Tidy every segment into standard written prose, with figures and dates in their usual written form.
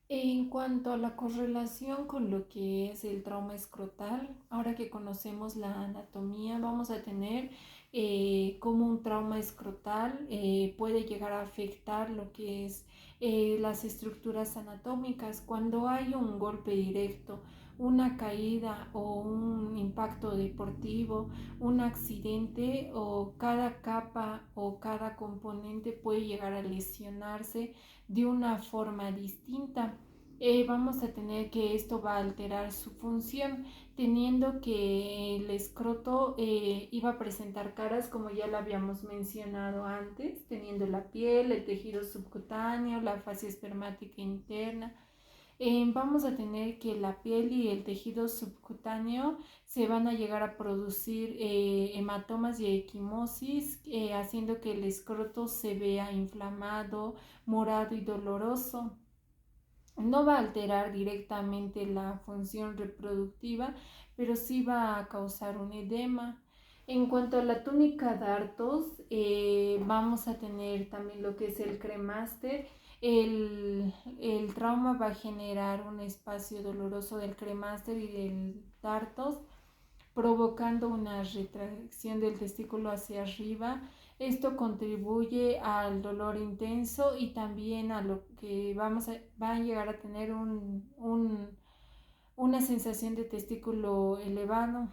En cuanto a la correlación con lo que es el trauma escrotal, ahora que conocemos la anatomía, vamos a tener cómo un trauma escrotal puede llegar a afectar lo que es las estructuras anatómicas. Cuando hay un golpe directo, una caída o un impacto deportivo, un accidente o cada capa o cada componente puede llegar a lesionarse de una forma distinta. Vamos a tener que esto va a alterar su función, teniendo que el escroto iba a presentar caras como ya lo habíamos mencionado antes, teniendo la piel, el tejido subcutáneo, la fascia espermática interna. Vamos a tener que la piel y el tejido subcutáneo se van a llegar a producir hematomas y equimosis, haciendo que el escroto se vea inflamado, morado y doloroso. No va a alterar directamente la función reproductiva, pero sí va a causar un edema. En cuanto a la túnica dartos, vamos a tener también lo que es el cremaster. El trauma va a generar un espacio doloroso del cremaster y del dartos, provocando una retracción del testículo hacia arriba. Esto contribuye al dolor intenso y también a lo que va a llegar a tener una sensación de testículo elevado.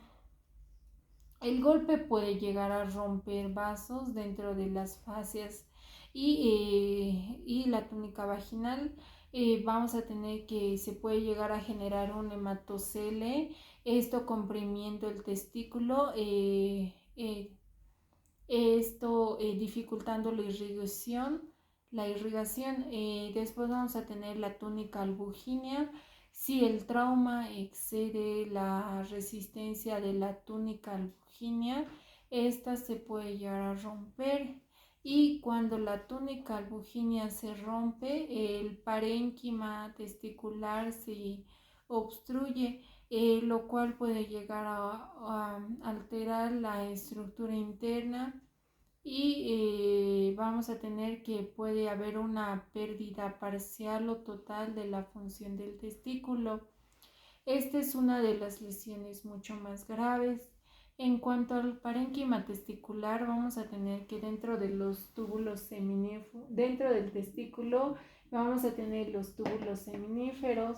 El golpe puede llegar a romper vasos dentro de las fascias y la túnica vaginal. Vamos a tener que se puede llegar a generar un hematocele, esto comprimiendo el testículo, esto dificultando la irrigación. Después vamos a tener la túnica albuginea. Si el trauma excede la resistencia de la túnica albuginea, esta se puede llegar a romper. Y cuando la túnica albuginea se rompe, el parénquima testicular se obstruye, lo cual puede llegar a alterar la estructura interna y vamos a tener que puede haber una pérdida parcial o total de la función del testículo. Esta es una de las lesiones mucho más graves. En cuanto al parénquima testicular, vamos a tener que dentro del testículo, vamos a tener los túbulos seminíferos.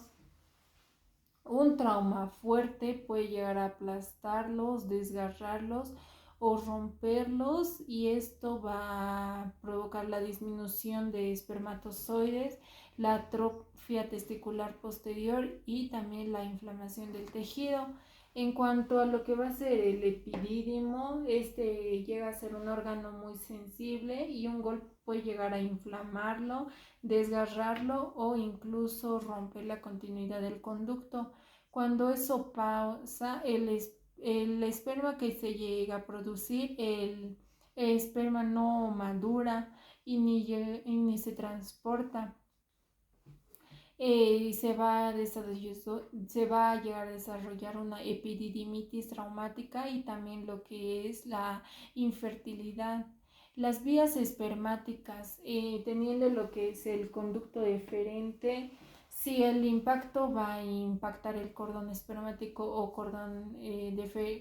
Un trauma fuerte puede llegar a aplastarlos, desgarrarlos o romperlos, y esto va a provocar la disminución de espermatozoides, la atrofia testicular posterior y también la inflamación del tejido. En cuanto a lo que va a ser el epidídimo, este llega a ser un órgano muy sensible y un golpe puede llegar a inflamarlo, desgarrarlo o incluso romper la continuidad del conducto. Cuando eso pasa, el esperma que se llega a producir, el esperma no madura y ni se transporta. Se va a llegar a desarrollar una epididimitis traumática y también lo que es la infertilidad. Las vías espermáticas, teniendo lo que es el conducto deferente, si el impacto va a impactar el cordón espermático o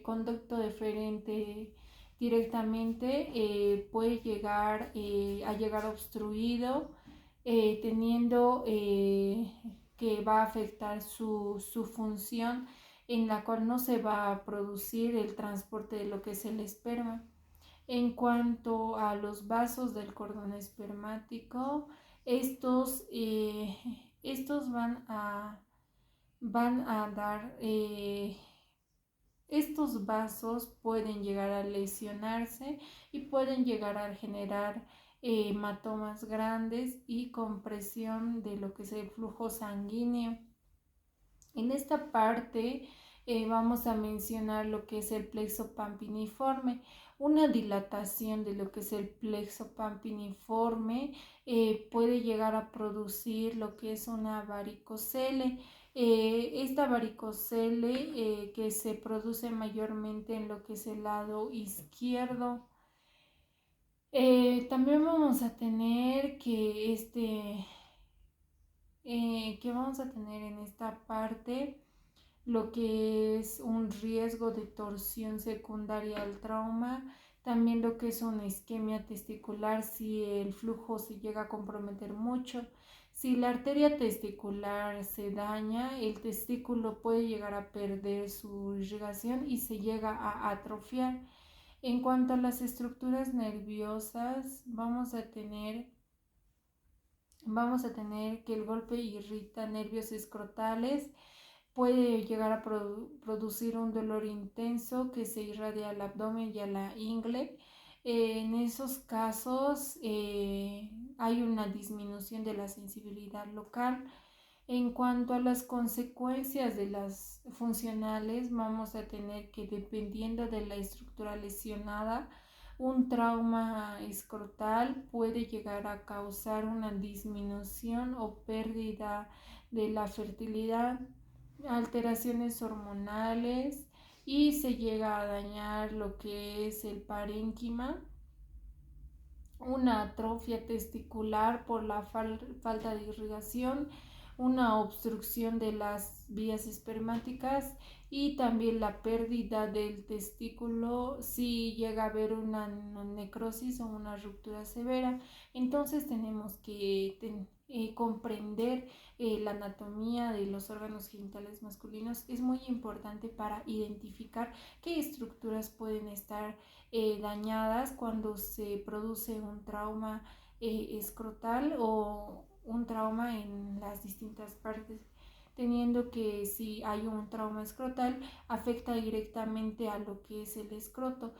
conducto deferente directamente, puede llegar a llegar obstruido, teniendo que va a afectar su función, en la cual no se va a producir el transporte de lo que es el esperma. En cuanto a los vasos del cordón espermático, estos van a dar, estos vasos pueden llegar a lesionarse y pueden llegar a generar hematomas grandes y compresión de lo que es el flujo sanguíneo. En esta parte vamos a mencionar lo que es el plexo pampiniforme. Una dilatación de lo que es el plexo pampiniforme puede llegar a producir lo que es una varicocele. Esta varicocele que se produce mayormente en lo que es el lado izquierdo. También vamos a tener que que vamos a tener en esta parte lo que es un riesgo de torsión secundaria al trauma, también lo que es una isquemia testicular si el flujo se llega a comprometer mucho. Si la arteria testicular se daña, el testículo puede llegar a perder su irrigación y se llega a atrofiar. En cuanto a las estructuras nerviosas, vamos a tener que el golpe irrita nervios escrotales, puede llegar a producir un dolor intenso que se irradia al abdomen y a la ingle. En esos casos hay una disminución de la sensibilidad local. En cuanto a las consecuencias de las funcionales, vamos a tener que, dependiendo de la estructura lesionada, un trauma escrotal puede llegar a causar una disminución o pérdida de la fertilidad, alteraciones hormonales, y se llega a dañar lo que es el parénquima, una atrofia testicular por la falta de irrigación, una obstrucción de las vías espermáticas y también la pérdida del testículo si llega a haber una necrosis o una ruptura severa. Entonces tenemos que comprender la anatomía de los órganos genitales masculinos. Es muy importante para identificar qué estructuras pueden estar dañadas cuando se produce un trauma escrotal o un trauma en las distintas partes, teniendo que si hay un trauma escrotal afecta directamente a lo que es el escroto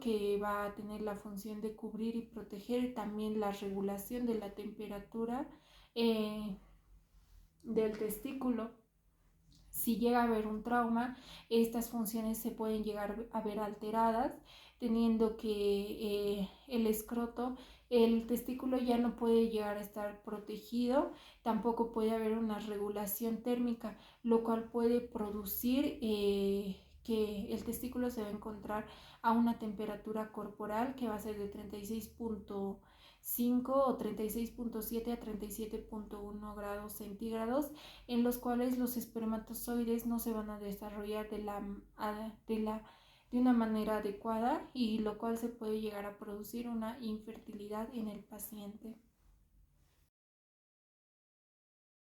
que va a tener la función de cubrir y proteger, también la regulación de la temperatura del testículo. Si llega a haber un trauma, estas funciones se pueden llegar a ver alteradas, teniendo que el testículo ya no puede llegar a estar protegido, tampoco puede haber una regulación térmica, lo cual puede producir que el testículo se va a encontrar a una temperatura corporal que va a ser de 36.5 o 36.7 a 37.1 grados centígrados, en los cuales los espermatozoides no se van a desarrollar de una manera adecuada, y lo cual se puede llegar a producir una infertilidad en el paciente.